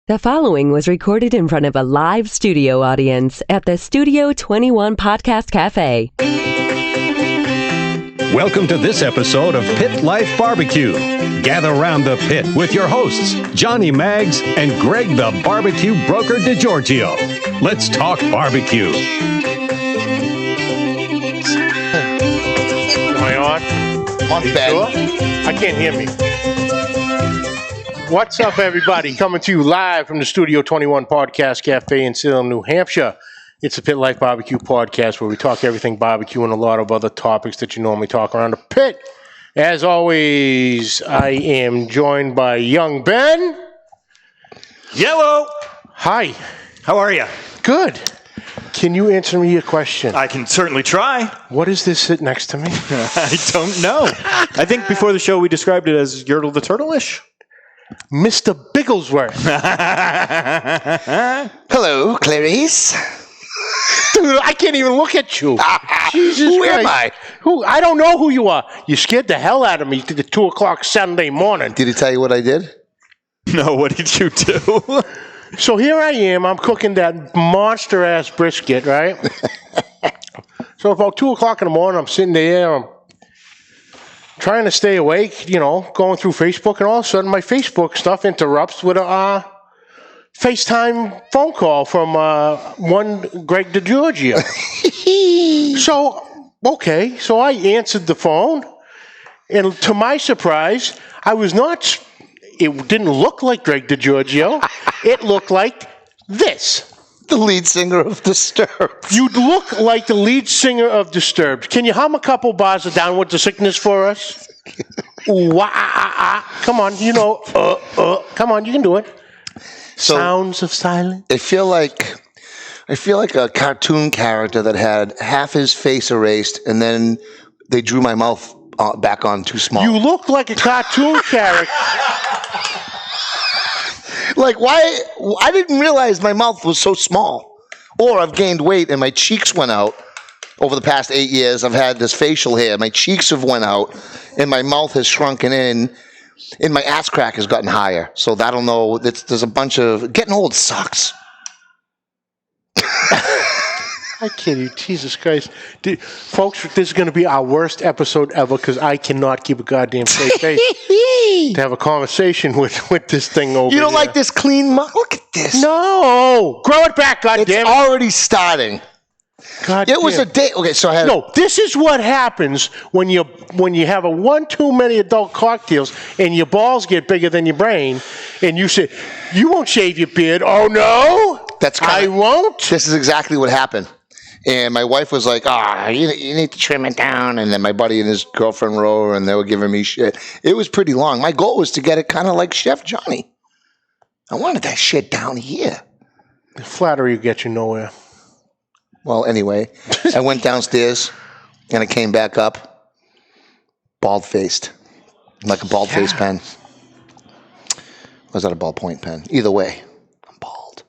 The following was recorded in front of a live studio audience at the Studio 21 Podcast Cafe. Welcome to this episode of Pit Life BBQ. Gather around the pit with your hosts, Johnny Maggs and Greg the Barbecue Broker DiGiorgio. Let's talk barbecue. Am I on? On, Ben. Sure? I can't hear me. What's up, everybody? Coming to you live from the Studio 21 Podcast Cafe in Salem, New Hampshire. It's the Pit Life BBQ podcast where we talk everything barbecue and a lot of other topics that you normally talk around the pit. As always, I am joined by young Ben. Yellow. Hi. How are you? Good. Can you answer me a question? I can certainly try. What is this sit next to me? I don't know. I think before the show we described it as Yertle the Turtle-ish. Mr. Bigglesworth. Hello, Clarice. Dude, I can't even look at you. Jesus Who Christ. am I? Who? I don't know who you are. You scared the hell out of me to the 2 o'clock Sunday morning. Did he tell you what I did? No, what did you do? So here I am. I'm cooking that monster-ass brisket, right? So about 2 o'clock in the morning, I'm sitting there. I'm trying to stay awake, you know, going through Facebook, and all of a sudden my Facebook stuff interrupts with a FaceTime phone call from one Greg DiGiorgio. So I answered the phone, and to my surprise, it didn't look like Greg DiGiorgio. It looked like this. The lead singer of Disturbed. You look like the lead singer of Disturbed. Can you hum a couple bars of Down with the Sickness for us? Ooh, wah, ah, ah. Come on, you know. Come on, you can do it. So, Sounds of silence. I feel like a cartoon character that had half his face erased, and then they drew my mouth back on too small. You look like a cartoon character. Like, why? I didn't realize my mouth was so small. Or I've gained weight and my cheeks went out. Over the past 8 years, I've had this facial hair. My cheeks have went out, and my mouth has shrunken in, and my ass crack has gotten higher. So I don't know. There's a bunch of... Getting old sucks. I kid you, Jesus Christ. Folks, this is going to be our worst episode ever because I cannot keep a goddamn straight face to have a conversation with this thing over You don't here. like this clean mouth? Look at this. No! Grow it back, goddammit. It's already starting. God It was damn. a day. Okay, so I had... No, this is what happens when you have a one too many adult cocktails and your balls get bigger than your brain, and you say, "You won't shave your beard." Oh no, I won't. This is exactly what happened. And my wife was like, you need to trim it down. And then my buddy and his girlfriend were over, and they were giving me shit. It was pretty long. My goal was to get it kind of like Chef Johnny. I wanted that shit down here. The flattery will get you nowhere. Well, anyway, I went downstairs, and I came back up, bald-faced, like a bald-faced pen. Or was that a ballpoint pen? Either way, I'm bald.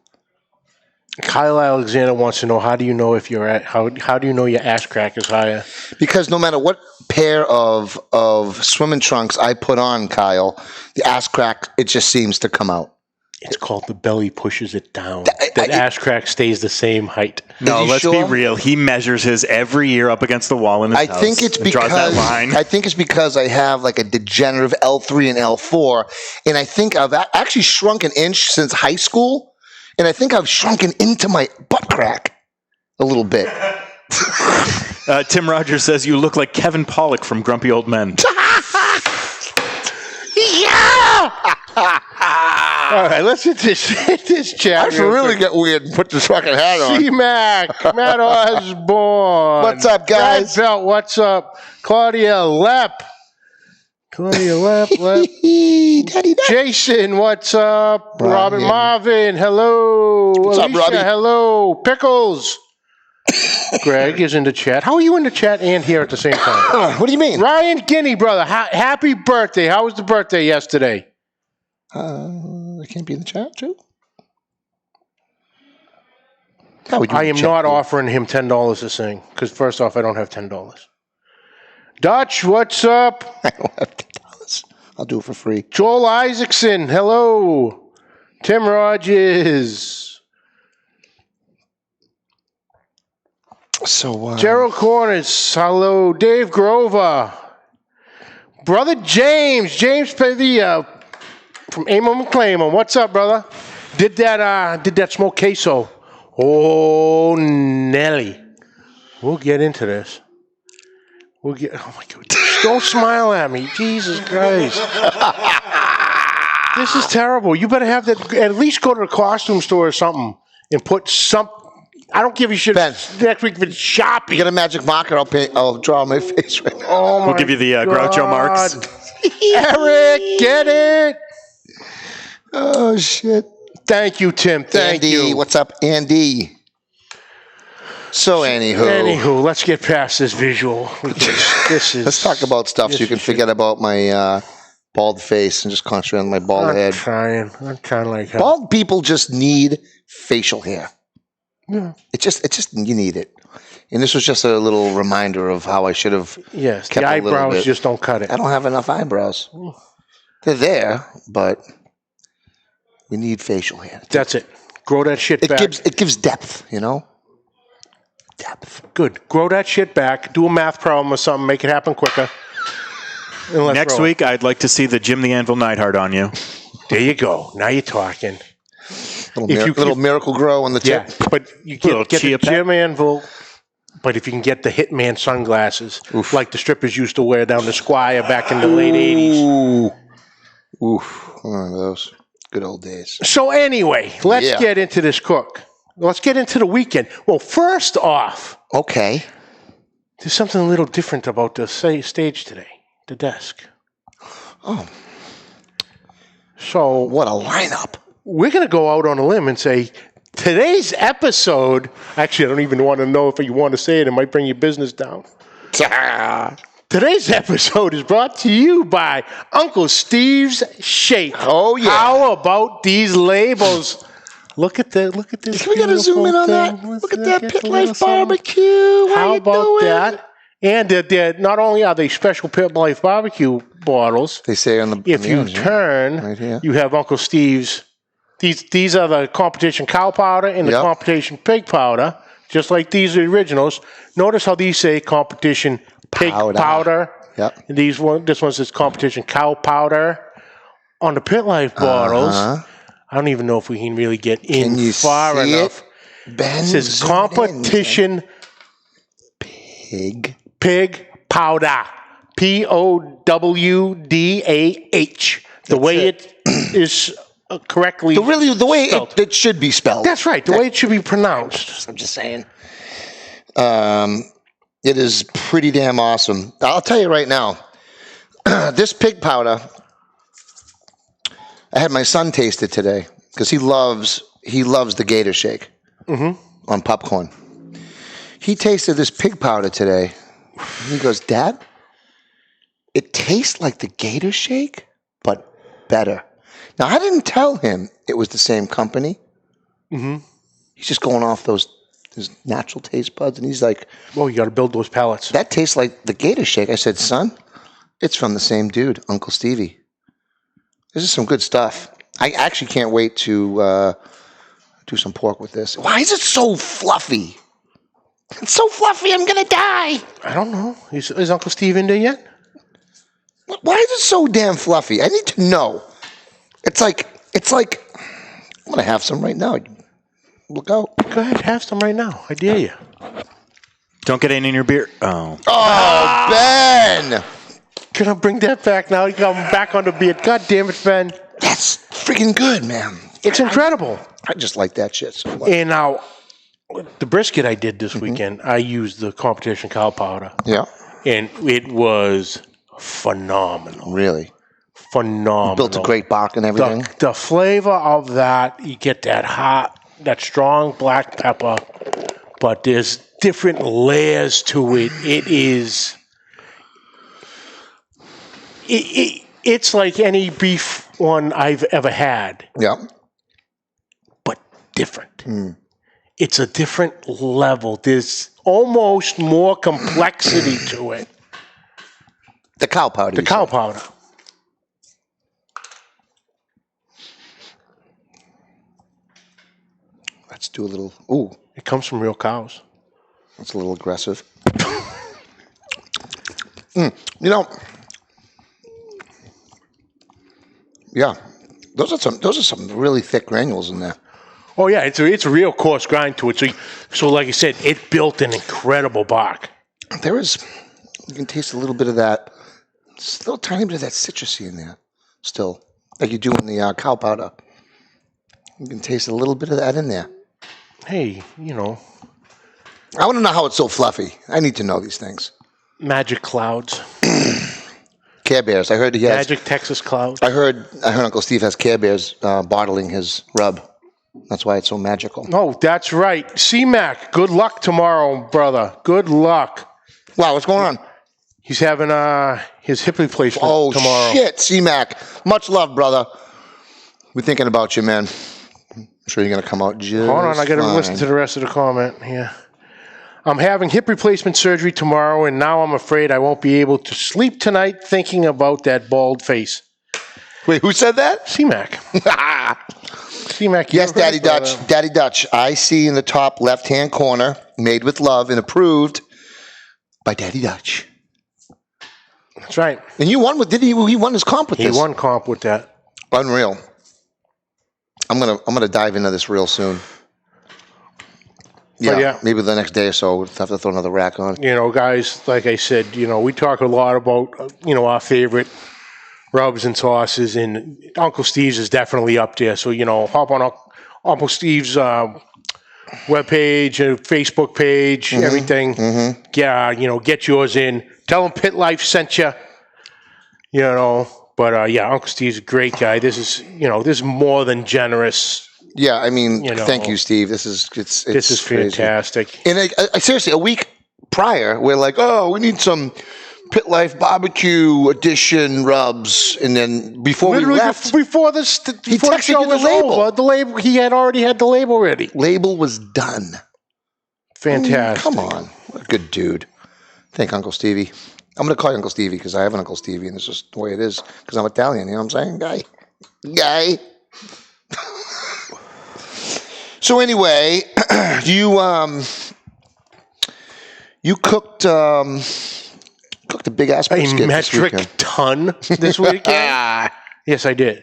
Kyle Alexander wants to know, how do you know if you're how do you know your ass crack is higher? Because no matter what pair of swimming trunks I put on, Kyle, the ass crack, it just seems to come out. It's called the belly pushes it down. That ass crack stays the same height. No, let's sure? be real. He measures his every year up against the wall in his house. I think it's draws that line. I think it's because I have like a degenerative L3 and L4, and I think I've actually shrunk an inch since high school, and I think I've shrunken into my butt crack a little bit. Tim Rogers says you look like Kevin Pollak from Grumpy Old Men. Yeah! All right, let's hit this chat. I should really get weird and put this fucking hat on. C-Mac, Matt Osborne. What's up, guys? Brad Belt, what's up? Claudia Lepp. Daddy. Jason, what's up? Robin Marvin, hello. What's up, Robbie? Hello. Pickles. Greg is in the chat. How are you in the chat and here at the same time? What do you mean? Ryan Guinea, brother. Happy birthday. How was the birthday yesterday? I can't be in the chat, too? I am not offering him $10 to sing, because first off, I don't have $10. Dutch, what's up? I don't have $10. I'll do it for free. Joel Isaacson, hello. Tim Rogers. So, Gerald Corners. Hello. Dave Grover. Brother James. James Padilla from Amon McClaimon. What's up, brother? Did that smoked queso. Oh, Nelly. We'll get into this. Oh my God. Don't smile at me. Jesus Christ. This is terrible. You better have that. At least go to the costume store or something and put some. I don't give a shit. Ben, next week if it's shopping. you get a magic marker. I'll draw my face right now. Oh my We'll give you the Groucho marks. Eric, get it. Oh, shit. Thank you, Tim. Thank Andy, you. what's up, Andy? So, Anywho, let's get past this visual. This is. Let's talk about stuff so you can forget about my bald face and just concentrate on my bald head. I'm trying like hell. Bald people just need facial hair. Yeah. It's just you need it. And this was just a little reminder of how I should have. Yes, kept the a little eyebrows bit. just don't cut it. I don't have enough eyebrows. They're there, but we need facial hair. That's it. Grow that shit It back. gives depth, you know. Depth. Good. Grow that shit back. Do a math problem or something. Make it happen quicker. And let's Next roll. week, I'd like to see the Jim the Anvil Neidhart on you. There you go. Now you're talking. Little miracle grow on the tip. Yeah, but you Little get the chia pet. Jim Anvil. But if you can get the Hitman sunglasses, like the strippers used to wear down the Squire back in the late 80s. Oof. One of those good old days. So anyway, let's Yeah. get into this cook. Let's get into the weekend. Well, first off, Okay. there's something a little different about the stage today, the desk. Oh, So what a lineup. we're going to go out on a limb and say today's episode, actually, I don't even want to know if you want to say it. It might bring your business down. Today's episode is brought to you by Uncle Steve's Shake. Oh, yeah. How about these labels? Look at this. We got to zoom in on that. Look at that Pit Life BBQ. How you about doing? that? And they're not only are they special Pit Life BBQ bottles, They say on the if you news, yeah. turn, Right here. you have Uncle Steve's. These are the competition cow powder and the Yep. competition pig powder, just like these are the originals. Notice how these say competition pig powder. Yep. And this one says competition cow powder. On the Pit Life bottles, I don't even know if we can really get in Can you far see enough. Ben, It says zoom it in. competition Pig. pig powder. POWDAH. The way it is correctly The way spelled. it should be spelled. That's right. The way it should be pronounced. I'm just saying. It is pretty damn awesome. I'll tell you right now, this pig powder, I had my son taste it today because he loves the Gator Shake on popcorn. He tasted this pig powder today. And he goes, Dad, it tastes like the Gator Shake, but better. Now, I didn't tell him it was the same company. He's just going off his natural taste buds, and he's like, Well, you got to build those pallets. that tastes like the Gator Shake. I said, son, it's from the same dude, Uncle Stevie. This is some good stuff. I actually can't wait to do some pork with this. Why is it so fluffy? It's so fluffy, I'm going to die. I don't know. Is Uncle Steve in there yet? Why is it so damn fluffy? I need to know. It's like, I'm going to have some right now. Look out. Go ahead, have some right now. I dare you. Don't get any in your beer. Oh. Oh, Ben! Can I bring that back now? You come back on the beard. God damn it, Ben. That's freaking good, man. It's incredible. I just like that shit so much. And now, the brisket I did this weekend, I used the competition cow powder. Yeah, And it was phenomenal. really. Phenomenal. Built a great bark and everything. The flavor of that, you get that hot, that strong black pepper, but there's different layers to it. It is... It's like any beef one I've ever had, Yeah. but different. It's a different level. There's almost more complexity to it. The cow powder. The you cow said. powder. Let's do a little. Ooh, It comes from real cows. that's a little aggressive. You know, yeah, those are some really thick granules in there. Oh yeah, it's a real coarse grind to it. So like I said, it built an incredible bark. There is, you can taste a little bit of that, still a tiny bit of that citrusy in there, still, like you do in the cow powder. You can taste a little bit of that in there. Hey, I want to know how it's so fluffy. I need to know these things. magic clouds, Care Bears. I heard he has. magic Texas clouds. I heard Uncle Steve has Care Bears bottling his rub. That's why it's so magical. Oh, that's right. C-Mac, good luck tomorrow, brother. Good luck. Wow, what's going on? He's having his hip replacement Oh, tomorrow. shit, C-Mac. Much love, brother. We're thinking about you, man. I'm sure you're going to come out just Hold on, I got to fine. listen to the rest of the comment here. I'm having hip replacement surgery tomorrow, and now I'm afraid I won't be able to sleep tonight thinking about that bald face. Wait, who said that? C-Mac. C-Mac. Yes, you're Daddy right, Dutch. brother. Daddy Dutch. I see in the top left-hand corner, made with love and approved by Daddy Dutch. That's right. And you won with, didn't he? He won his comp with He this. won comp with that. Unreal. I'm gonna dive into this real soon. Yeah, yeah. maybe the next day or so we'll have to throw another rack on. Guys, like I said, we talk a lot about, our favorite rubs and sauces, and Uncle Steve's is definitely up there. So, hop on Uncle Steve's webpage and Facebook page, everything. Yeah, get yours in. Tell him Pit Life sent you, But, Uncle Steve's a great guy. This is more than generous. Yeah, I mean, thank you, Steve. This is This is crazy. fantastic. And I seriously, a week prior, we're like, oh, we need some Pit Life BBQ edition rubs, and then before Literally we left, before the texted show you the was label. over, the label, he had already had the label ready. label was done. Fantastic. Come on, what a good dude. Thank Uncle Stevie. I'm going to call you Uncle Stevie because I have an Uncle Stevie, and it's just the way it is because I'm Italian. You know what I'm saying, guy? So anyway, you cooked a big ass A brisket this metric weekend. ton this weekend? Yes, I did.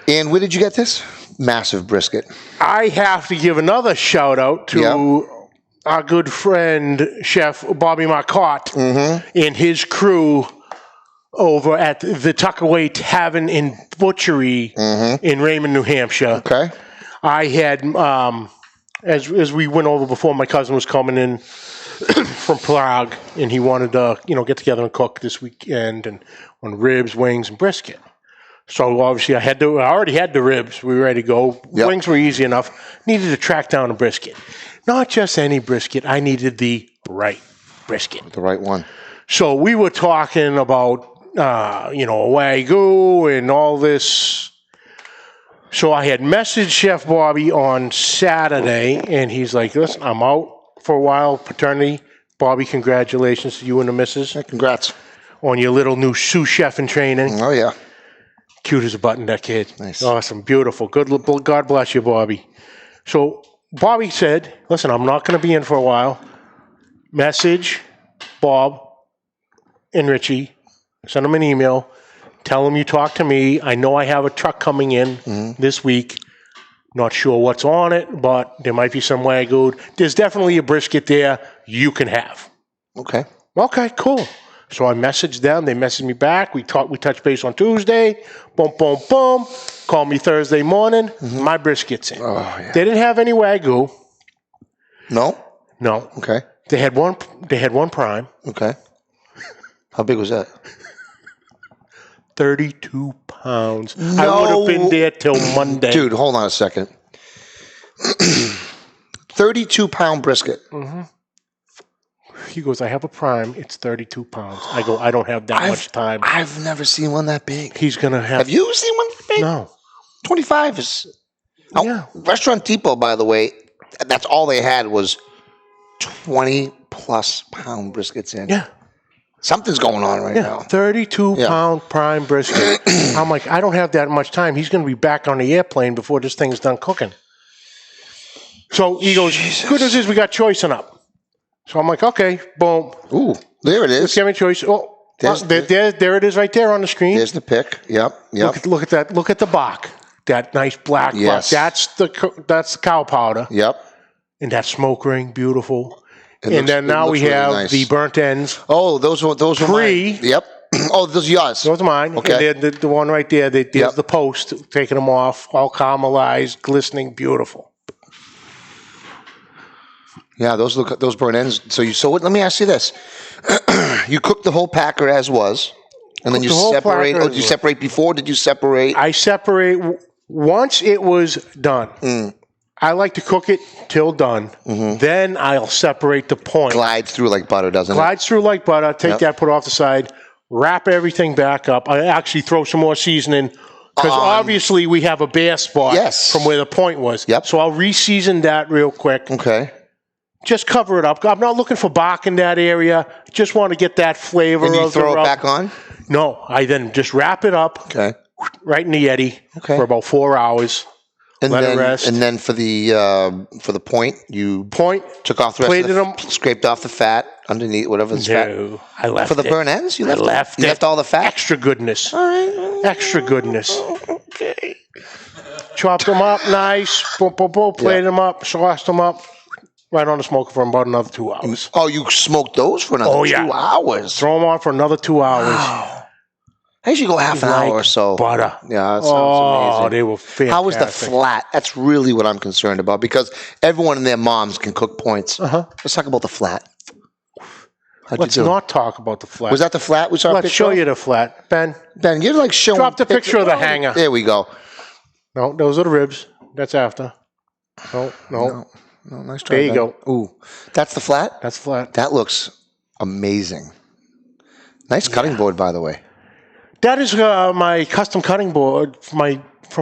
And where did you get this? Massive brisket. I have to give another shout out to our good friend, Chef Bobby Marcotte, and his crew over at the Tuckaway Tavern and Butchery in Raymond, New Hampshire. Okay. I had, as we went over before, my cousin was coming in from Prague, and he wanted to, get together and cook this weekend and on ribs, wings, and brisket. So obviously, I already had the ribs. We were ready to go. Yep. Wings were easy enough. Needed to track down a brisket, not just any brisket. I needed the right brisket. The right one. So we were talking about, Wagyu and all this. So I had messaged Chef Bobby on Saturday, and he's like, listen, I'm out for a while, paternity. Bobby, congratulations to you and the missus Hey, congrats. on your little new sous chef in training. Oh, yeah. Cute as a button, that kid. Nice. Awesome, beautiful. God bless you, Bobby. So Bobby said, listen, I'm not going to be in for a while. Message Bob and Richie. Send them an email. Tell them you talked to me. I know I have a truck coming in this week. Not sure what's on it, but there might be some Wagyu. There's definitely a brisket there you can have. Okay. Okay, cool. So I messaged them. They messaged me back. We touched base on Tuesday. Boom, boom, boom. Call me Thursday morning. My brisket's in. Oh, yeah. They didn't have any Wagyu. No? No. Okay. They had one prime. Okay. How big was that? 32 pounds. I No. would have been there till Monday. Dude, hold on a second. 32-pound brisket. He goes, I have a prime. It's 32 pounds. I go, I don't have that much time. I've never seen one that big. He's going to have... Have you seen one that big? No. 25 is... Oh, Yeah. Restaurant Depot, by the way, that's all they had was 20-plus pound briskets in. Yeah. Something's going on right Yeah, now. 32-pound prime brisket. I'm like, I don't have that much time. He's going to be back on the airplane before this thing's done cooking. So he goes, good news is we got choicing up. So I'm like, okay, boom. Ooh, there it is. Give me choice. Oh, there it is right there on the screen. There's the pick. Yep. Look at that. Look at the bark. That nice black bark. That's the cow powder. Yep. And that smoke ring, beautiful. And then now we have really nice. The burnt ends. Oh, those were mine. Yep. Oh, those are yours. Those are mine. Okay. And the one right there, there's the post, taking them off, all caramelized, glistening, beautiful. Yeah, those burnt ends. So let me ask you this: you cooked the whole packer as was, and then you separate. Oh, did you separate before? Did you separate? I separate once it was done. I like to cook it till done. Then I'll separate the point. Glides through like butter, doesn't it? Glides through like butter. Take that, put it off the side. Wrap everything back up. I actually throw some more seasoning because obviously we have a bare spot from where the point was. Yep. So I'll re-season that real quick. Okay. Just cover it up. I'm not looking for bark in that area. Just want to get that flavor. And you throw it back on? No, I then just wrap it up. Okay. Right in the Yeti for about 4 hours. And let it rest. And then for the point, you took off the rest of them, scraped off the fat underneath, whatever's fat. I left for the burnt ends. You left it. You left all the fat. Extra goodness. All right. Extra goodness. Okay. Chopped them up nice. Boom, boom, boom. Plated them up. Sauced them up. Right on the smoker for about another 2 hours. Oh, you smoked those for another 2 hours? Throw them on for another 2 hours. Wow. I usually go half an hour or so. Butter. Yeah, that sounds amazing. Oh, they were fantastic. How was the flat? That's really what I'm concerned about because everyone and their moms can cook points. Let's talk about the flat. Let's not talk about the flat. Was that the flat we saw? Let's show you the flat. Ben, you're like showing. Drop the picture of the hanger. There we go. No, those are the ribs. That's after. No, nice try. There you go. Ooh, that's the flat? That's flat. That looks amazing. Nice cutting board, by the way. That is my custom cutting board from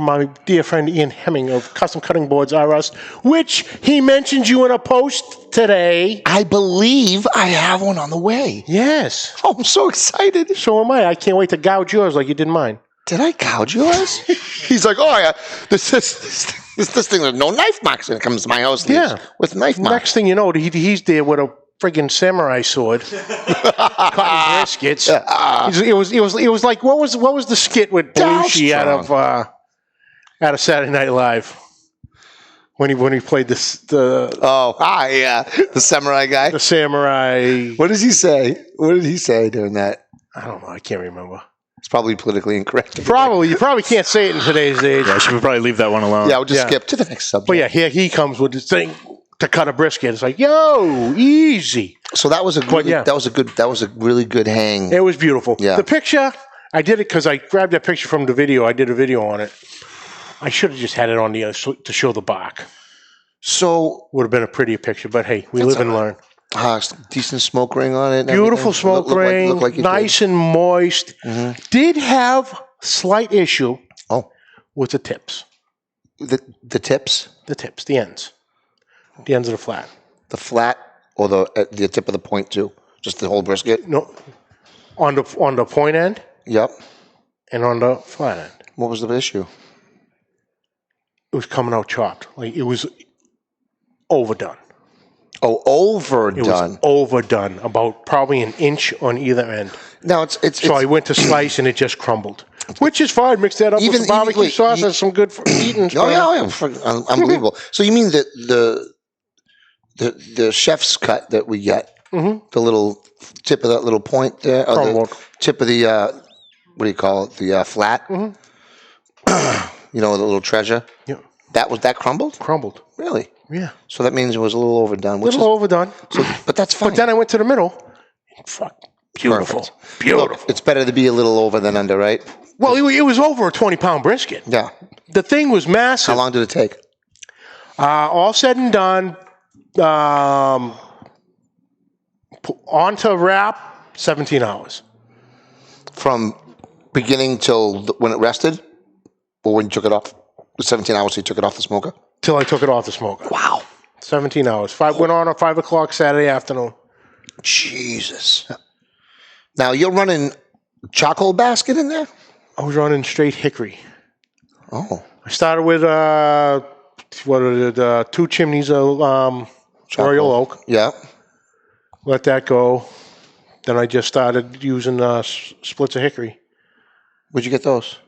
my dear friend Ian Hemming of Custom Cutting Boards R Us, which he mentioned you in a post today. I believe I have one on the way. Yes. Oh, I'm so excited. So am I. I can't wait to gouge yours like you did mine. Did I gouge yours? He's like, oh yeah, this thing with no knife marks when it comes to my house. With knife marks. Next thing you know, he's there with a friggin' samurai sword, cutting briskets. It was like what was the skit with Belushi out of Saturday Night Live when he played the samurai guy. The samurai. What does he say? What did he say during that? I don't know. I can't remember. It's probably politically incorrect. You probably can't say it in today's age. Yeah, I should probably leave that one alone. Yeah, we'll just skip to the next subject. But yeah, here he comes with the thing to cut a brisket. It's like, yo, easy. So that was a really good hang. It was beautiful. Yeah. The picture, I did it because I grabbed that picture from the video. I did a video on it. I should have just had it on the other to show the bark. So would have been a prettier picture, but hey, we live and learn. Decent smoke ring on it. Beautiful smoke ring, nice and moist. Did have slight issue with the tips. The tips? The tips, the ends. The ends of the flat. The flat or the tip of the point too? Just the whole brisket? No. On the point end? Yep. And on the flat end. What was the issue? It was coming out chopped. Like it was overdone. Oh, overdone. It was overdone. About probably an inch on either end. Now So I went to slice and it just crumbled. Which is fine. Mix that up with some barbecue sauce. That's some good for eating. Unbelievable. So you mean that the chef's cut that we get, the little tip of that little point there, or the tip of the what do you call it? The flat. You know, the little treasure. Yeah. That crumbled. Crumbled. Really? Yeah. So that means it was a little overdone. Overdone. So, but that's fine. But then I went to the middle. Fuck. Beautiful. Perfect. Beautiful. Look, it's better to be a little over than under, right? Well, it was over a 20-pound brisket. Yeah. The thing was massive. How long did it take? All said and done, on to wrap, 17 hours. From beginning till when it rested? Or when you took it off? 17 hours you took it off the smoker? Till I took it off the smoker. Wow. 17 hours. Went on at 5 o'clock Saturday afternoon. Jesus. Now, you're running charcoal basket in there? I was running straight hickory. Oh. I started with what are the 2 chimneys of Royal Oak. Yeah. Let that go. Then I just started using splits of hickory. Where'd you get those?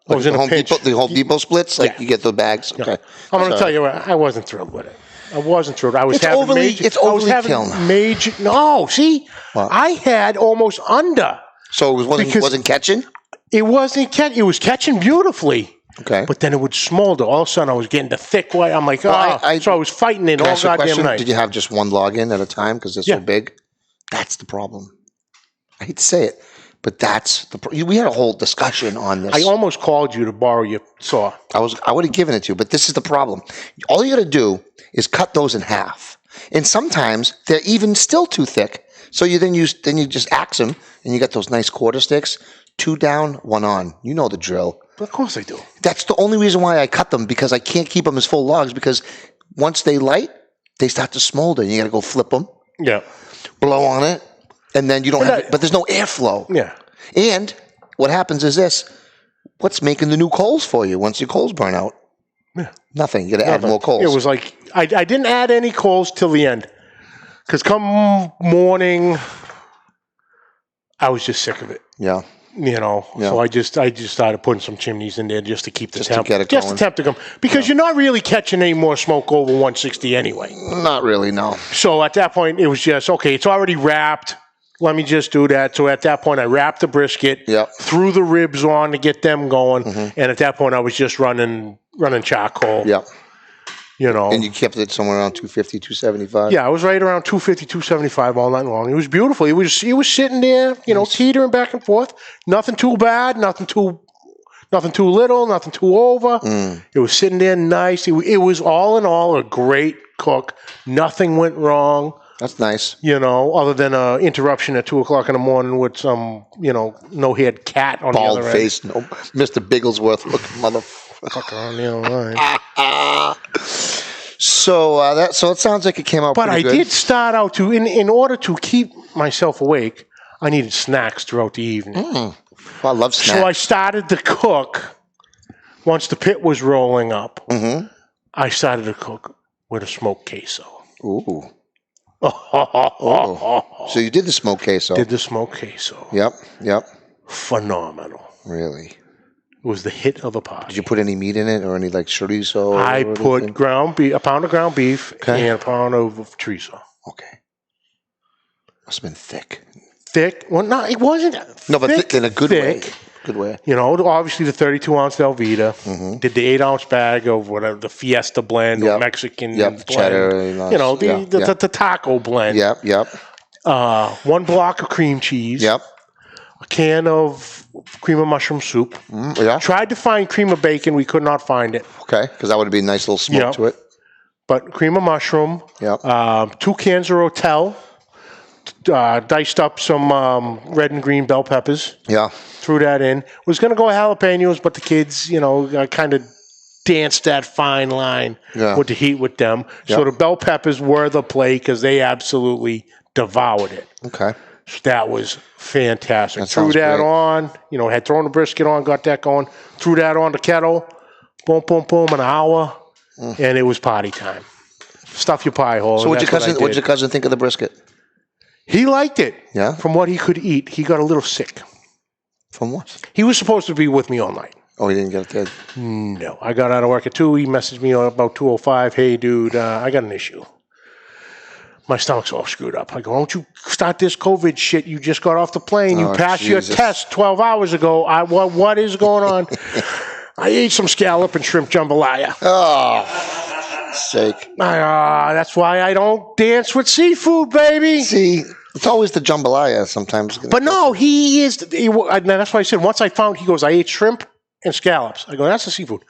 I was in the a Home pinch. Depot, the Home Depot splits? Like you get the bags? Okay. I'm going to tell you what, I wasn't thrilled with it. I wasn't thrilled. I was It's having overly- major. it's I was overly having killing. major. No, see, What? I had almost under. So it Because- wasn't catching? It wasn't catch. It was catching beautifully. Okay. But then it would smolder. All of a sudden, I was getting the thick white. I'm like, Well, so I was fighting it Can I all ask you a goddamn question? night. Did you have just one log in at a time because they're so Yeah. big? That's the problem. I hate to say it, but that's the we had a whole discussion on this. I almost called you to borrow your saw. I would have given it to you, but this is the problem. All you got to do is cut those in half, and sometimes they're even still too thick. So you just axe them, and you got those nice quarter sticks. 2 down, 1 on. You know the drill. Of course I do. That's the only reason why I cut them, because I can't keep them as full logs, because once they light, they start to smolder. You got to go flip them, Yeah. blow on it, and then you don't have. But there's no airflow. Yeah. And what happens is this: what's making the new coals for you once your coals burn out? Yeah. Nothing. You got to add more coals. It was like I didn't add any coals till the end, because come morning, I was just sick of it. Yeah. So I just started putting some chimneys in there just to keep the Just to temp, get it just going. to temp to come, because you're not really catching any more smoke over 160 anyway. Not really. No. So at that point, it was just okay. It's already wrapped. Let me just do that. So at that point, I wrapped the brisket, Yep. threw the ribs on to get them going, and at that point, I was just running charcoal. Yeah. And you kept it somewhere around 250, 275. yeah, I was right around 250, 275 all night long. It was beautiful. It was sitting there, teetering back and forth. Nothing too bad, nothing too little, nothing too over. It was sitting there nice. It was all in all a great cook. Nothing went wrong. That's nice. Other than an interruption at 2:00 in the morning with some, no-haired cat on Bald the other face, no, Mr. Bigglesworth looking end. On the other line. So it sounds like it came out But pretty I good. did start out to, in order to keep myself awake, I needed snacks throughout the evening. Well, I love snacks. So I started to cook once the pit was rolling up. Mm-hmm. I started to cook with a smoked queso. Ooh. Oh. So you did the smoked queso. Did the smoked queso. Yep. Phenomenal. Really? It was the hit of the party. Did you put any meat in it or any like chorizo? I or put anything? a pound of ground beef Okay. and a pound of chorizo. Okay. Must have been thick. Thick? Well, no, it wasn't. No, but thick in a good thick. way. Good way. Obviously the 32-ounce Velveeta. Mm-hmm. Did the 8-ounce bag of whatever, the Fiesta blend or Mexican blend. Cheddar. And the taco blend. Yep. 1 block of cream cheese. Yep. A can of cream of mushroom soup. Yeah. Tried to find cream of bacon. We could not find it. Okay, because that would be a nice little smoke Yep. to it. But cream of mushroom. Yep. 2 cans of Rotel. Diced up some red and green bell peppers. Yeah. Threw that in. Was going to go jalapenos, but the kids, kind of danced that fine line with the heat with them. So Yep. the bell peppers were the play because they absolutely devoured it. Okay. So that was fantastic. That Threw sounds that great. on. Had thrown the brisket on, got that going. Threw that on the kettle. Boom, boom, boom, an hour. And it was party time. Stuff your pie hole. So and what'd that's what I your did. cousin think of the brisket? He liked it. Yeah? From what he could eat. He got a little sick. From what? He was supposed to be with me all night. Oh, he didn't get it good. No. I got out of work at 2. He messaged me about 2:05. Hey, dude, I got an issue. My stomach's all screwed up. I go, don't you start this COVID shit. You just got off the plane. You Oh, passed Jesus. your test 12 hours ago. What is going on? I ate some scallop and shrimp jambalaya. Oh, sake. That's why I don't dance with seafood, baby. See, it's always the jambalaya sometimes. But no, that's why I said, once I found, he goes, I ate shrimp and scallops. I go, that's the seafood.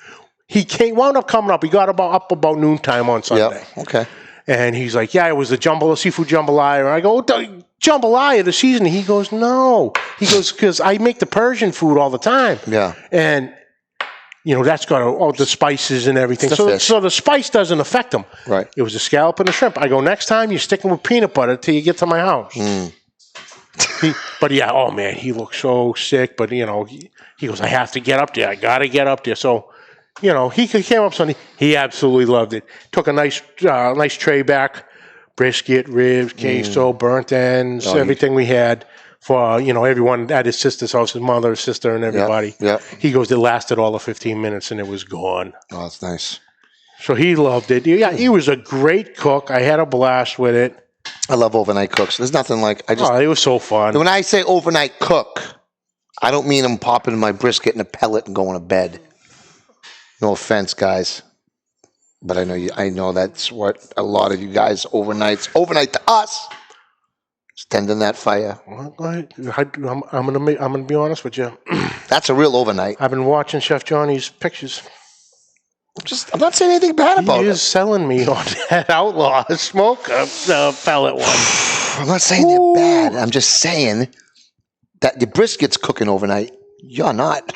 He wound up coming up. He got up about noontime on Sunday. Yeah, okay. And he's like, yeah, it was the seafood jambalaya. And I go, the jambalaya, the seasoning. He goes, no. He goes, because I make the Persian food all the time. Yeah. And, that's got all the spices and everything. It's the fish. So the spice doesn't affect them. Right. It was the scallop and the shrimp. I go, next time you're sticking with peanut butter till you get to my house. But yeah, oh man, he looked so sick. But he goes, I have to get up there. I got to get up there. So You know, he came up Sunday. He absolutely loved it. Took a nice tray back, brisket, ribs, queso, burnt ends, everything we had for everyone at his sister's house, his mother, his sister, and everybody. Yeah. He goes, it lasted all of 15 minutes and it was gone. Oh, that's nice. So he loved it. Yeah, he was a great cook. I had a blast with it. I love overnight cooks. There's nothing like It was so fun. When I say overnight cook, I don't mean I'm popping my brisket in a pellet and going to bed. No offense, guys, but I know that's what a lot of you guys overnight to us. Is tending that fire. Well, I'm gonna be honest with you. That's a real overnight. I've been watching Chef Johnny's pictures. I'm not saying anything bad about He it. is selling me on that outlaw smoke pellet one. I'm not saying they're bad. I'm just saying that the brisket's cooking overnight. You're not.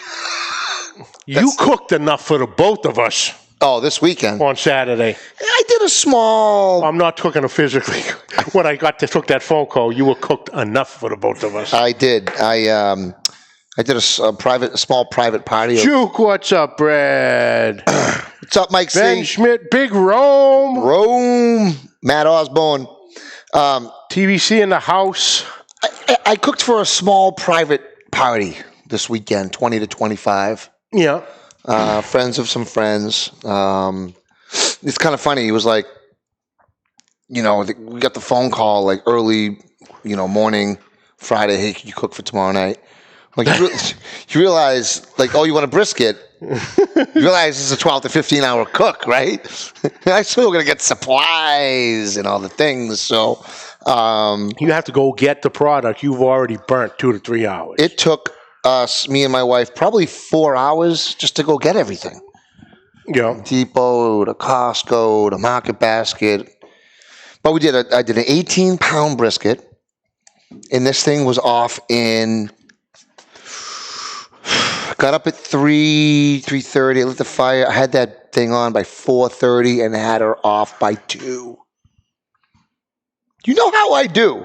You cooked enough for the both of us Oh, this weekend. on Saturday. I did a small. I'm not cooking it physically. When I took that phone call, you were cooked enough for the both of us. I did. I did a small private party. Juke, what's up, Brad? What's up, Mike Ben C? Schmidt, Big Rome, Matt Osborne. TVC in the house. I cooked for a small private party this weekend, 20 to 25. Yeah. Friends of some friends. It's kind of funny. It was like, we got the phone call like early, morning Friday. Hey, can you cook for tomorrow night? Like you realize, like, oh, you want a brisket? You realize it's a 12 to 15 hour cook, right? I still gonna get supplies and all the things. So You have to go get the product you've already burnt 2 to 3 hours. it took us, me and my wife, probably 4 hours just to go get everything. Yeah. Depot to Costco to Market Basket. But we did. I did an 18-pound brisket, and this thing was off in. Got up at 3:30. I lit the fire. I had that thing on by 4:30 and had her off by 2. You know how I do.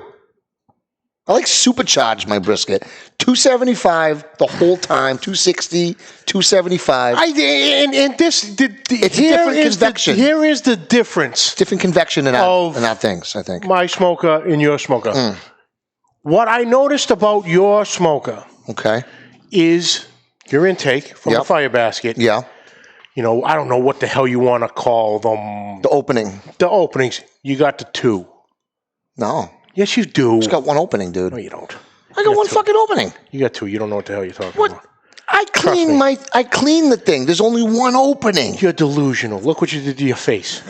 I like supercharge my brisket. 275 the whole time. 260, 275. It's different convection. Here is the difference. Different convection in our things, I think. My smoker and your smoker. What I noticed about your smoker Okay. is your intake from the Yep. fire basket. Yeah. I don't know what the hell you want to call them. The opening. The openings. You got the 2. No. Yes, you do. It's got one opening, dude. No, you don't. I got one fucking opening. You got 2. You don't know what the hell you're talking What? about. I clean the thing. There's only one opening. You're delusional. Look what you did to your face.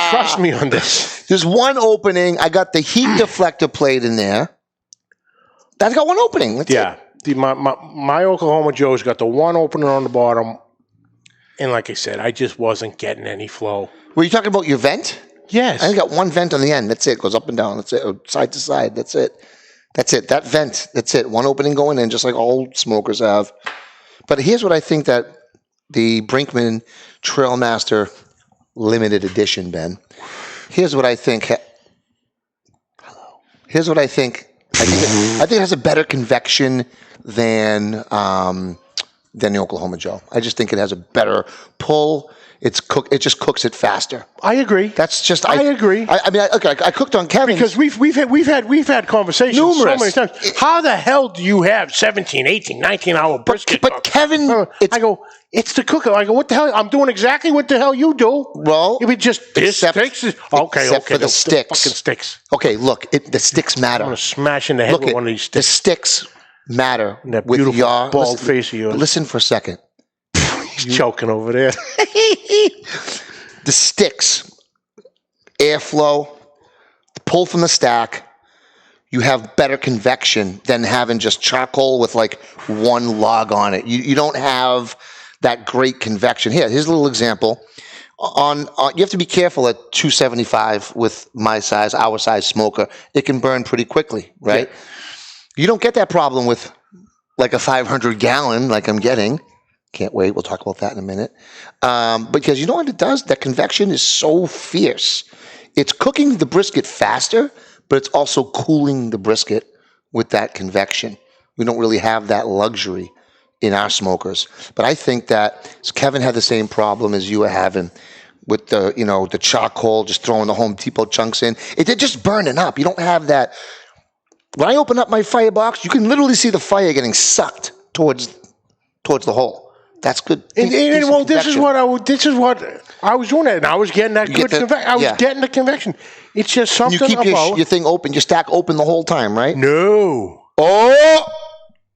Trust me on this. There's one opening. I got the heat deflector plate in there. That's got one opening. That's Yeah. it. My Oklahoma Joe's got the one opener on the bottom. And like I said, I just wasn't getting any flow. Were you talking about your vent? Yes. I only got one vent on the end. That's it. Goes up and down. That's it. Or side to side. That's it. That's it. That vent. That's it. One opening going in, just like all smokers have. But here's what I think that the Brinkman Trailmaster Limited Edition, Ben. Here's what I think. Here's what I think. I think it has a better convection than the Oklahoma Joe. I just think it has a better pull. It just cooks it faster. I agree. That's just. I agree. I cooked on Kevin's. Because we've had conversations Numerous. so many times. How the hell do you have 17, 18, 19-hour brisket? But Kevin, I go, it's the cooker. I go, what the hell? I'm doing exactly what the hell you do. Well, if it just except for the sticks. Fucking sticks. Okay, look, the sticks matter. I'm gonna smash in the head Look, with one of these the sticks. sticks matter. That with beautiful your bald face of yours. Listen for a second. He's choking over there. The sticks, airflow, the pull from the stack, you have better convection than having just charcoal with like one log on it. You don't have that great convection. Here's a little example. You have to be careful at 275 with our size smoker. It can burn pretty quickly, right? Yeah. You don't get that problem with like a 500 gallon like I'm getting. Can't wait. We'll talk about that in a minute. Because you know what it does? That convection is so fierce. It's cooking the brisket faster, but it's also cooling the brisket with that convection. We don't really have that luxury in our smokers. But I think that Kevin had the same problem as you were having with the charcoal, just throwing the Home Depot chunks in. They're just burning up. You don't have that. When I open up my firebox, you can literally see the fire getting sucked towards the hole. That's good. And this is what I was doing, and I was getting that good convection. I was getting the convection. It's just something you keep about your thing open, your stack open the whole time, right? No. Oh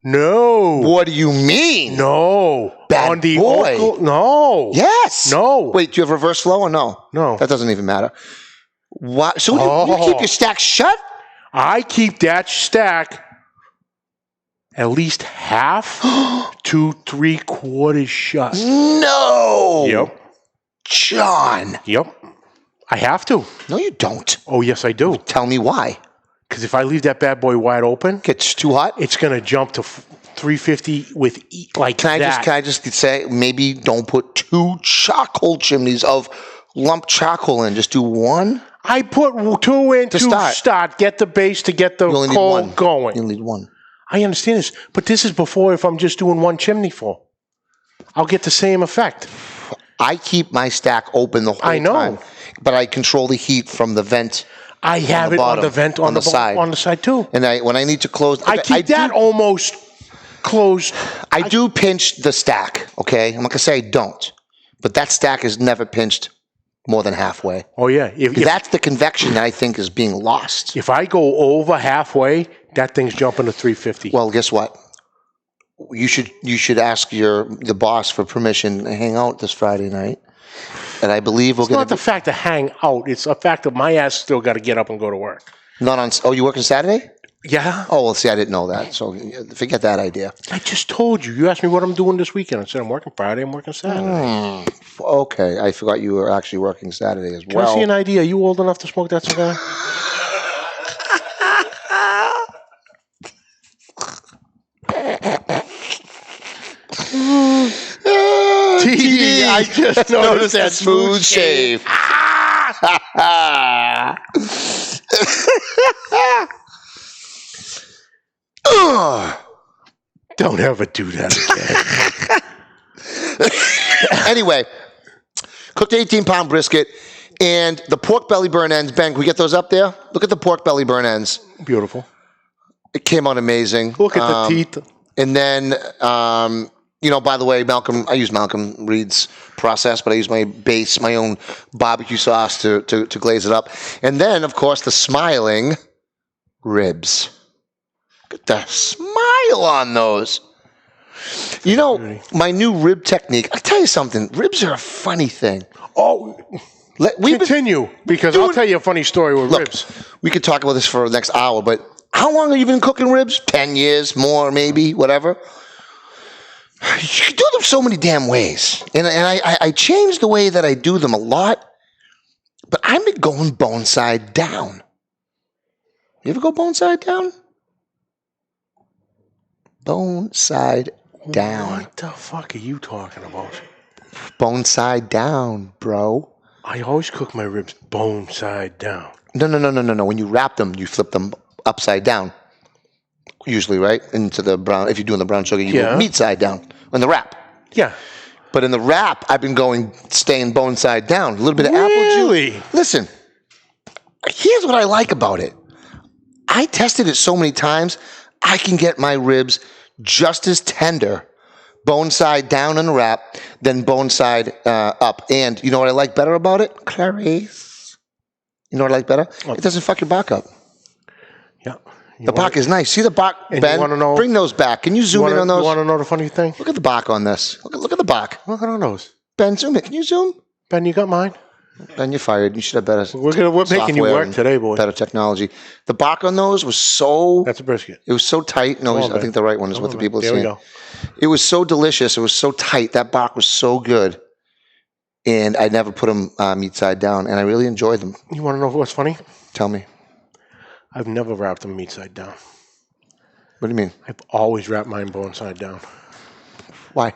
no. What do you mean? No. Bad on the boy. No. Yes. No. Wait, do you have reverse flow or no? No. That doesn't even matter. What? So you keep your stack shut? I keep that stack at least half to 3/4 shut. No. Yep. John. Yep. I have to. No, you don't. Oh, yes, I do. Tell me why. Because if I leave that bad boy wide open, Gets too hot? it's going to jump to 350 with like Can I just say, maybe don't put 2 charcoal chimneys of lump charcoal in. Just do one. I put 2 in to start. Get the base to get the coal going. You only need one. I understand this, but this is before if I'm just doing one chimney full. I'll get the same effect. I keep my stack open the whole time. I know. But I control the heat from the vent. I have it on the vent on the side. On the side too. And when I need to close, I keep that almost closed. I do pinch the stack. Okay, I'm not gonna say I don't, but that stack is never pinched more than halfway. Oh yeah, if that's the convection that I think is being lost. If I go over halfway, that thing's jumping to 350. Well, guess what? You should ask the boss for permission to hang out this Friday night. And I believe it's not the fact to hang out. It's a fact that my ass still got to get up and go to work. Not on. Oh, you working Saturday? Yeah. Oh, well, see, I didn't know that. So forget that idea. I just told you. You asked me what I'm doing this weekend. I said I'm working Friday. I'm working Saturday. Okay, I forgot you were actually working Saturday as well. Can I see an idea? Are you old enough to smoke that cigar? TD, I just noticed that smooth shave. Don't ever do that again. Anyway, cooked 18-pound brisket and the pork belly burn ends. Ben, can we get those up there? Look at the pork belly burn ends. Beautiful. It came out amazing. Look at the teeth. And then, by the way, I use Malcolm Reed's process, but I use my own barbecue sauce to glaze it up. And then, of course, the smiling ribs. Look at the smile on those. My new rib technique, I'll tell you something. Ribs are a funny thing. Oh, continue, because I'll tell you a funny story with ribs. We could talk about this for the next hour, but how long have you been cooking ribs? 10 years, more, maybe, whatever. You can do them so many damn ways. And I changed the way that I do them a lot, but I've been going bone side down. You ever go bone side down? Bone side down. What the fuck are you talking about? Bone side down, bro. I always cook my ribs bone side down. No. When you wrap them, you flip them upside down. Usually, right? Into the brown. If you're doing the brown sugar, you go meat side down. In the wrap. Yeah. But in the wrap, I've been staying bone side down. A little bit of apple juice. Listen, here's what I like about it. I tested it so many times, I can get my ribs just as tender bone side down in the wrap than bone side up. And you know what I like better about it? Clarice. You know what I like better? It doesn't fuck your back up. Yeah. The bark is nice. See the bark, Ben? Bring those back. Can you zoom in on those? You want to know the funny thing? Look at the bark on this. Look at the bark. Look at those. Ben, zoom in. Can you zoom? Ben, you got mine? Ben, you're fired. You should have better We're making you work today, boy. Better technology. The bark on those was so... That's a brisket. It was so tight. No, I think the right one is what the people are saying. There we go. It was so delicious. It was so tight. That bark was so good. And I never put them meat side down. And I really enjoyed them. You want to know what's funny? Tell me. I've never wrapped them meat side down. What do you mean? I've always wrapped mine bone side down. Why?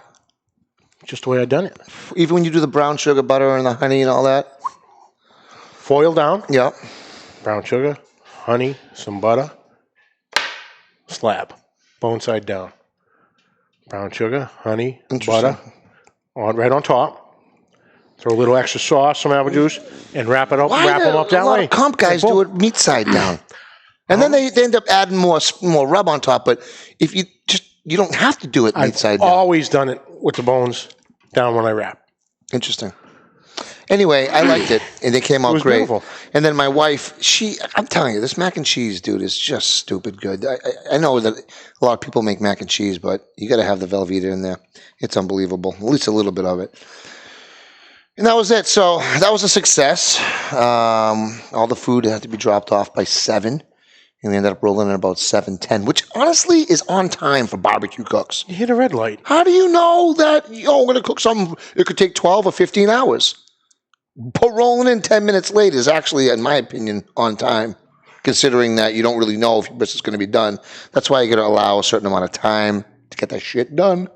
Just the way I've done it. Even when you do the brown sugar butter and the honey and all that? Foil down. Yeah. Brown sugar, honey, some butter. Slab. Bone side down. brown sugar, honey, butter, right on top. Throw a little extra sauce, some apple juice, and wrap them up that way. A lot of comp guys do it meat side down. And then they end up adding more rub on top. But if you don't have to do it meat side down. I've always done it with the bones down when I wrap. Interesting. Anyway, I liked it, and they came out great. Beautiful. And then my wife, I'm telling you, this mac and cheese, dude, is just stupid good. I know that a lot of people make mac and cheese, but you got to have the Velveeta in there. It's unbelievable, at least a little bit of it. And that was it. So that was a success. All the food had to be dropped off by 7, and we ended up rolling at about 7:10, which honestly is on time for barbecue cooks. You hit a red light. How do you know that, I'm going to cook something, it could take 12 or 15 hours? But rolling in 10 minutes late is actually, in my opinion, on time, considering that you don't really know if your business is going to be done. That's why you got to allow a certain amount of time to get that shit done.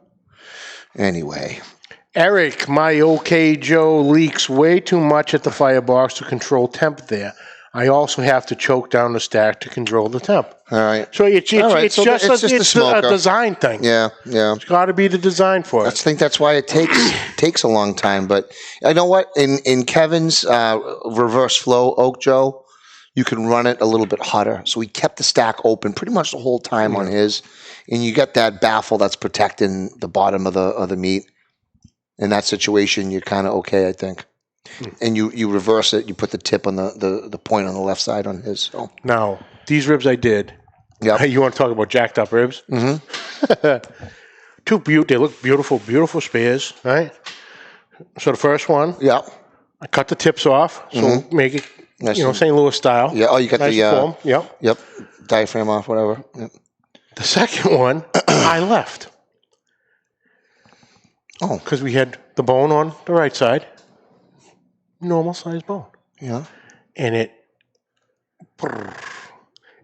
Anyway. Eric, my OK Joe leaks way too much at the firebox to control temp there. I also have to choke down the stack to control the temp. All right. So it's just a design thing. Yeah. It's got to be the design for it. I think that's why it takes a long time. But I know what? In Kevin's reverse flow Oak Joe, you can run it a little bit hotter. So we kept the stack open pretty much the whole time on his, and you get that baffle that's protecting the bottom of the meat. In that situation, you're kind of okay, I think. And you reverse it. You put the tip on the point on the left side on his. So. Now, these ribs I did. Yeah. You want to talk about jacked up ribs? Mm-hmm. They look beautiful, beautiful spears, right? So the first one. Yeah. I cut the tips off, so make it, nice. St. Louis style. Yeah. Oh, you got nice the form. Yep. Yep. Diaphragm off, whatever. Yep. The second one, I left. Oh. Because we had the bone on the right side. Normal size bone. Yeah. And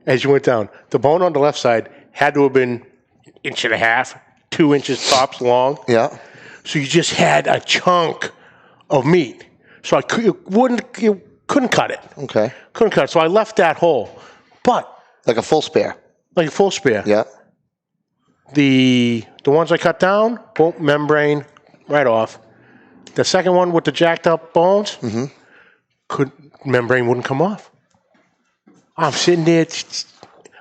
as you went down, the bone on the left side had to have been 1.5 inches, 2 inches tops long. Yeah. So you just had a chunk of meat. So you couldn't cut it. Okay. Couldn't cut it. So I left that hole. But Like a full spare. like a full spear. Yeah. The ones I cut down, boom, membrane right off. The second one with the jacked up bones, membrane wouldn't come off. I'm sitting there,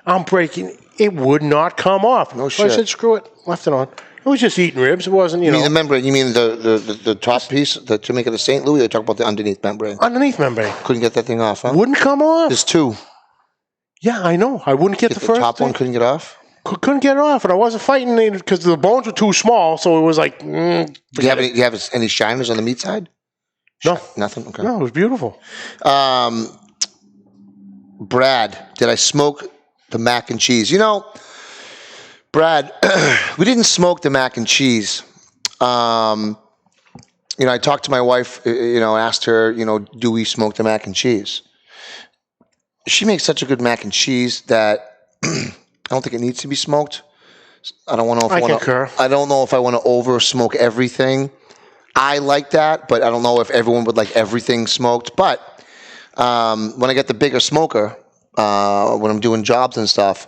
I'm breaking. It would not come off. No so shit. I said, screw it, left it on. It was just eating ribs. It wasn't, You mean the membrane? You mean the top piece to make it a St. Louis? Or talk about the underneath membrane? Underneath membrane. Couldn't get that thing off, huh? Wouldn't come off. There's 2. Yeah, I know. I wouldn't get the first top thing. one couldn't get off? Couldn't get it off, and I wasn't fighting it because the bones were too small, so it was like, Do you have any shiners on the meat side? No. Nothing? Okay. No, it was beautiful. Brad, did I smoke the mac and cheese? Brad, we didn't smoke the mac and cheese. I talked to my wife, asked her, do we smoke the mac and cheese? She makes such a good mac and cheese that I don't think it needs to be smoked. I don't know if I concur. I don't know if I want to over smoke everything. I like that, but I don't know if everyone would like everything smoked. But when I get the bigger smoker, when I'm doing jobs and stuff,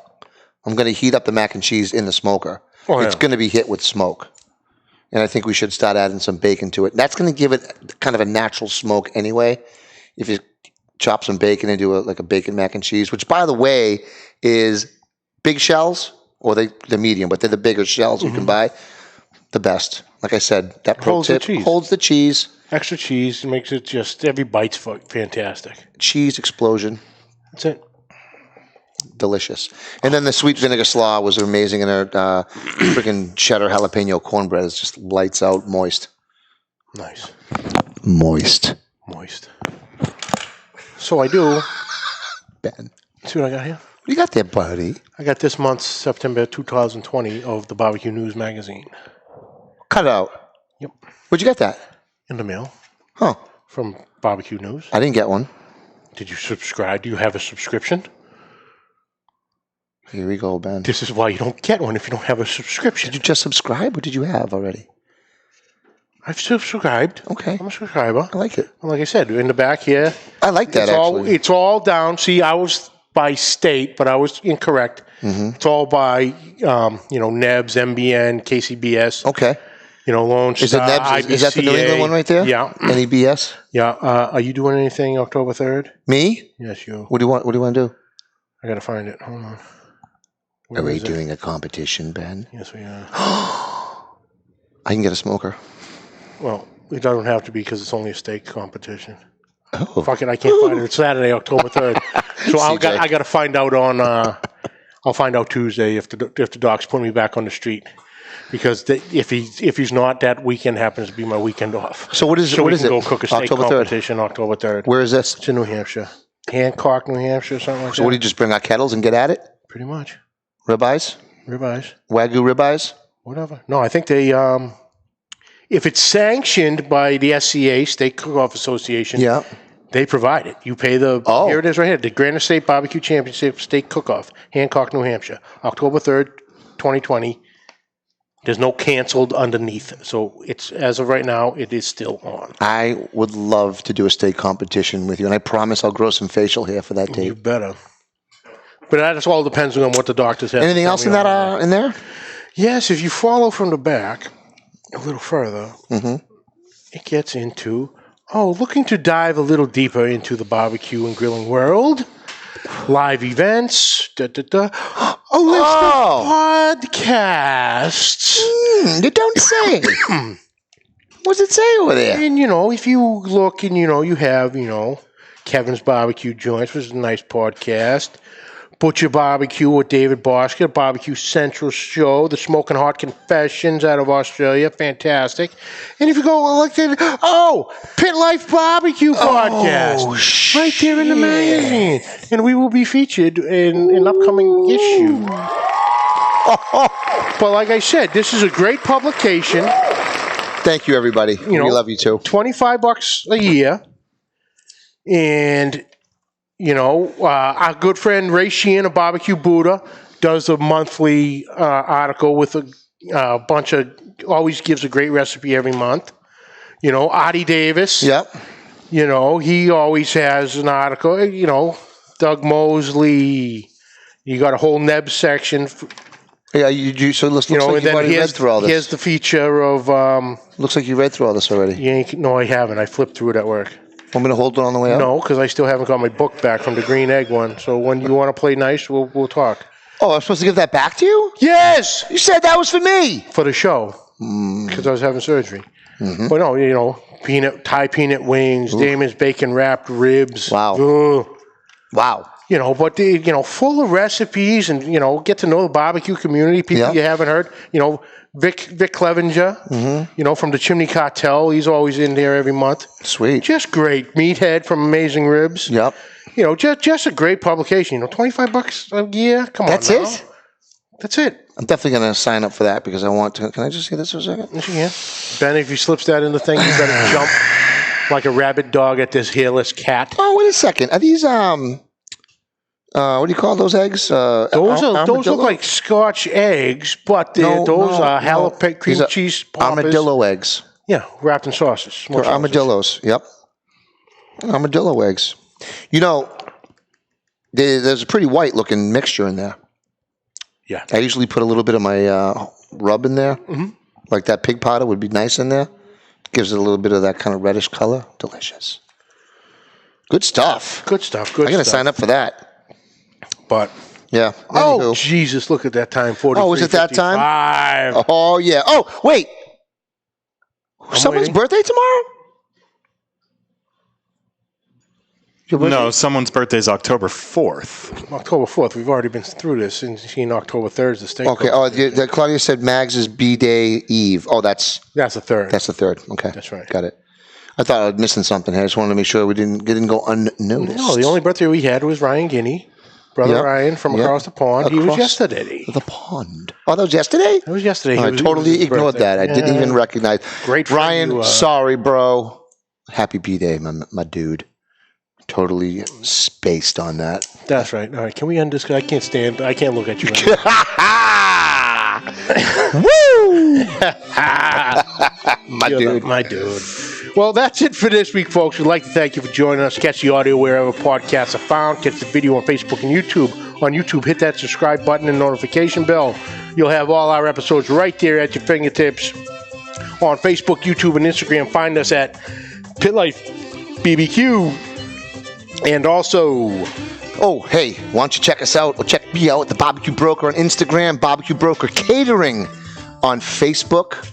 I'm going to heat up the mac and cheese in the smoker. Oh, yeah. It's going to be hit with smoke. And I think we should start adding some bacon to it. That's going to give it kind of a natural smoke anyway. If you chop some bacon and do a bacon mac and cheese, which, by the way, is big shells, or they're medium, but they're the bigger shells you can buy. The best. Like I said, that pro tip holds the cheese. Extra cheese makes it just, every bite's fantastic. Cheese explosion. That's it. Delicious. And then the sweet vinegar slaw was amazing, and our freaking cheddar jalapeno cornbread is just lights out moist. Nice. Moist. So I do. Ben. See what I got here? What you got there, buddy? I got this month's September 2020 of the BBQ News magazine. Cut it out. Yep. Where'd you get that? In the mail. Huh. From BBQ News. I didn't get one. Did you subscribe? Do you have a subscription? Here we go, Ben. This is why you don't get one if you don't have a subscription. Did you just subscribe? What did you have already? I've subscribed. Okay. I'm a subscriber. I like it. Like I said, in the back here. I like that, actually. It's all down. See, I was by state, but I was incorrect. It's all by, NEBS, MBN, KCBS. Okay. Lone Star, Is it NEBS? Is that the New IBCA. England one right there? Yeah. NEBS? Yeah. Are you doing anything October 3rd? Me? Yes, you. What do you want to do? I got to find it. Hold on. Are we doing a competition, Ben? Yes, we are. I can get a smoker. Well, it doesn't have to be because it's only a steak competition. Oh. Fuck it, I can't find it. It's Saturday, October 3rd. So I got to find out on. I'll find out Tuesday if the doc's putting me back on the street, because if he's not, that weekend happens to be my weekend off. So what is so what we is can it? go cook a steak October 3rd. competition October 3rd. Where is this? It's in New Hampshire, Hancock, New Hampshire, something like that. So what do you just bring our kettles and get at it? Pretty much Ribeyes? ribeyes, Wagyu ribeyes? whatever. No, I think they. If it's sanctioned by the SCA, Steak Cook-Off Association, Yeah. they provide it. You pay the, here it is right here, the Granite State Barbecue Championship Steak Cook-Off, Hancock, New Hampshire, October 3rd, 2020. There's no canceled underneath. So it's, as of right now, it is still on. I would love to do a steak competition with you, and I promise I'll grow some facial hair for that You date. better. But that just all depends on what the doctors have. Anything to tell else me in that on in there? Yes, if you follow from the back a little further, it gets into, looking to dive a little deeper into the barbecue and grilling world. Live events, a list of podcasts. You don't say. What's it say over there? And, if you look and, you have, Kevin's Barbecue Joints, which is a nice podcast. Butcher Barbecue with David Boschke, Barbecue Central Show, the Smoking Hot Confessions out of Australia, fantastic. And if you go look at Pit Life Barbecue podcast, right there in the magazine, and we will be featured in an upcoming issue. But like I said, this is a great publication. Thank you, everybody. We love you too. $25 a year, and. Our good friend Ray Sheehan of Barbecue Buddha does a monthly article with a bunch of, always gives a great recipe every month. Artie Davis. Yep. He always has an article. Doug Mosley. You got a whole NEB section. Yeah, you so looks like you've already read through all this. Here's the feature of... looks like you read through all this already. No, I haven't. I flipped through it at work. Want me to hold it on the way out? No, because I still haven't got my book back from the Green Egg one. So when you want to play nice, we'll talk. Oh, I'm supposed to give that back to you? Yes! You said that was for me. For the show. Because I was having surgery. But no, Thai peanut wings, Damon's bacon wrapped ribs. Wow. Wow. But full of recipes and, get to know the barbecue community, people you haven't heard. Vic Clevenger, from the Chimney Cartel. He's always in there every month. Sweet. Just great. Meathead from Amazing Ribs. Yep. Just a great publication. $25 a year. Come on. That's it? That's it. I'm definitely going to sign up for that because I want to. Can I just see this for a second? Yes, you can. Ben, if he slips that in the thing, you better jump like a rabid dog at this hairless cat. Oh, wait a second. Are these what do you call those eggs? Those look like Scotch eggs, but those are jalapeno cream cheese poppers. Armadillo eggs. Yeah, wrapped in sausage. They're armadillos. Yep. Armadillo eggs. There's a pretty white looking mixture in there. Yeah. I usually put a little bit of my rub in there. Like that pig powder would be nice in there. Gives it a little bit of that kind of reddish color. Delicious. Good stuff. Good stuff. I got to sign up for that. But yeah. Oh, Jesus, look at that time. 43, is it that time? 55. Oh, yeah. Oh, wait. Someone's birthday tomorrow? No, someone's birthday is October 4th. October 4th. We've already been through this. And seen October 3rd is the state. Okay. Claudia said Mags is B-Day Eve. Oh, that's the 3rd. That's the 3rd. Okay. That's right. Got it. I thought I was missing something here. I just wanted to make sure we didn't go unnoticed. No, the only birthday we had was Ryan Guinea. Brother Ryan from across the pond. He was yesterday. The pond. Oh, that was yesterday? That was yesterday. I totally ignored that. I didn't even recognize. Great Ryan, sorry, bro. Happy B-Day, my dude. Totally spaced on that. That's right. All right. Can we end this? I can't stand. I can't look at you. Woo! My dude. Well, that's it for this week, folks. We'd like to thank you for joining us. Catch the audio wherever podcasts are found. Catch the video on Facebook and YouTube. On YouTube, hit that subscribe button and notification bell. You'll have all our episodes right there at your fingertips. On Facebook, YouTube, and Instagram, find us at Pit Life BBQ. And also, oh, hey, why don't you check us out, or check me out at the BBQ Broker on Instagram, BBQ Broker Catering on Facebook,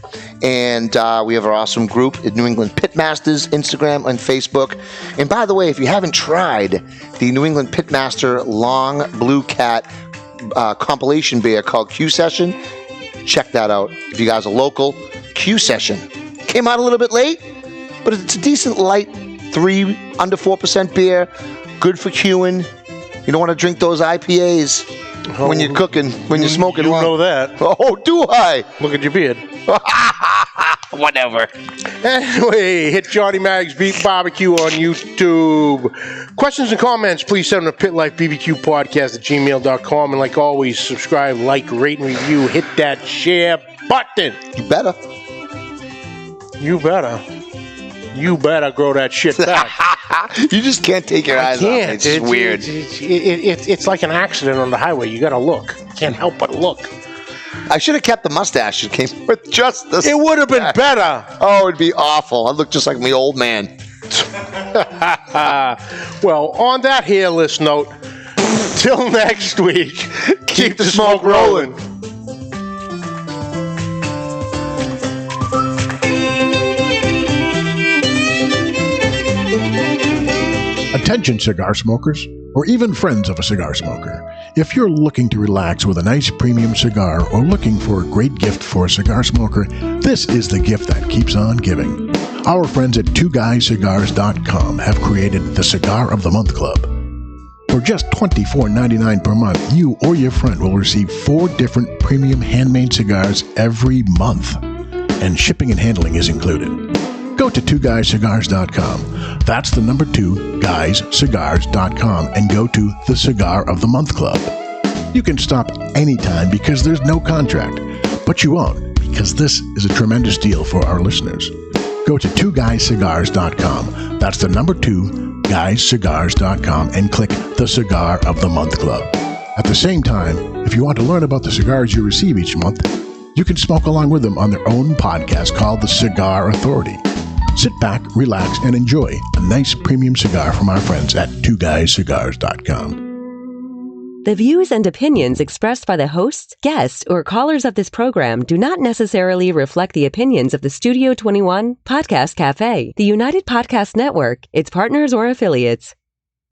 and we have our awesome group at New England Pitmasters, Instagram and Facebook. And by the way, if you haven't tried the New England Pitmaster Long Blue Cat compilation beer called Q Session, check that out. If you guys are local, Q Session. Came out a little bit late, but it's a decent light 3 under 4% beer, good for queuing. You don't want to drink those IPAs when you're cooking, when you're smoking. You long. know that. Oh, do I? Look at your beard. Whatever. Anyway, hit Johnny Mag's Beef Barbecue on YouTube. Questions and comments, please send them to pitlifebbqpodcast@gmail.com. And like always, subscribe, like, rate, and review. Hit that share button. You better. You better grow that shit back. You just can't take your eyes off it. It's just weird. It's like an accident on the highway. You got to look. Can't help but look. I should have kept the mustache. It came with just the. It would have been better. Oh, it'd be awful. I look just like my old man. Well, on that hairless note, till next week, keep the smoke rolling. Attention cigar smokers, or even friends of a cigar smoker. If you're looking to relax with a nice premium cigar or looking for a great gift for a cigar smoker, this is the gift that keeps on giving. Our friends at twoguyscigars.com have created the Cigar of the Month Club. For just $24.99 per month, you or your friend will receive 4 different premium handmade cigars every month. And shipping and handling is included. Go to twoguyscigars.com. That's the number 2, guyscigars.com, and go to the Cigar of the Month Club. You can stop anytime because there's no contract, but you won't because this is a tremendous deal for our listeners. Go to twoguyscigars.com. That's the number 2, guyscigars.com, and click the Cigar of the Month Club. At the same time, if you want to learn about the cigars you receive each month, you can smoke along with them on their own podcast called The Cigar Authority. Sit back, relax, and enjoy a nice premium cigar from our friends at twoguyscigars.com. The views and opinions expressed by the hosts, guests, or callers of this program do not necessarily reflect the opinions of the Studio 21 Podcast Cafe, the United Podcast Network, its partners, or affiliates.